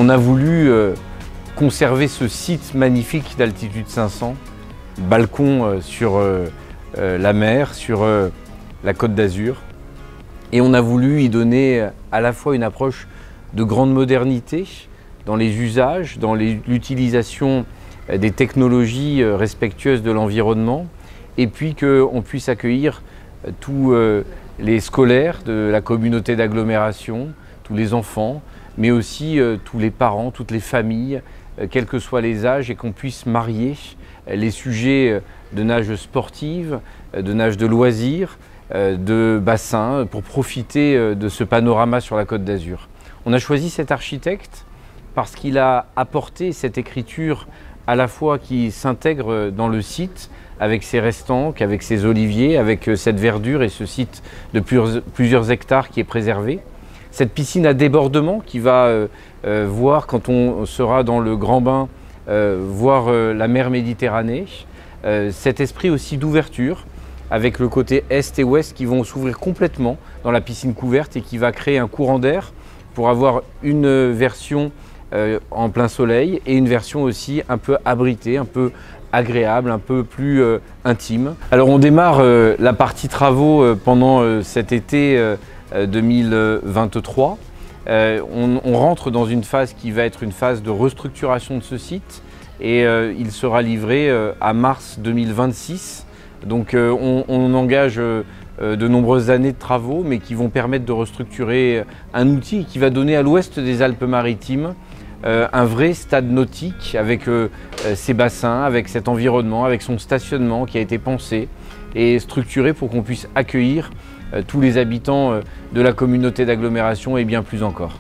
On a voulu conserver ce site magnifique d'altitude 500, balcon sur la mer, sur la Côte d'Azur. Et on a voulu y donner à la fois une approche de grande modernité dans les usages, dans l'utilisation des technologies respectueuses de l'environnement, et puis qu'on puisse accueillir tous les scolaires de la communauté d'agglomération, tous les enfants, mais aussi tous les parents, toutes les familles, quels que soient les âges, et qu'on puisse marier les sujets de nage sportive, de nage de loisirs, de bassin, pour profiter de ce panorama sur la Côte d'Azur. On a choisi cet architecte parce qu'il a apporté cette écriture à la fois qui s'intègre dans le site, avec ses restanques, avec ses oliviers, avec cette verdure et ce site de plusieurs hectares qui est préservé. Cette piscine à débordement qui va voir, quand on sera dans le grand bain, voir la mer Méditerranée. Cet esprit aussi d'ouverture, avec le côté est et ouest qui vont s'ouvrir complètement dans la piscine couverte et qui va créer un courant d'air pour avoir une version en plein soleil et une version aussi un peu abritée, un peu agréable, un peu plus intime. Alors on démarre la partie travaux pendant cet été 2023. On rentre dans une phase qui va être une phase de restructuration de ce site et il sera livré à mars 2026. Donc on engage de nombreuses années de travaux, mais qui vont permettre de restructurer un outil qui va donner à l'ouest des Alpes-Maritimes un vrai stade nautique avec ses bassins, avec cet environnement, avec son stationnement qui a été pensé et structuré pour qu'on puisse accueillir tous les habitants de la communauté d'agglomération et bien plus encore.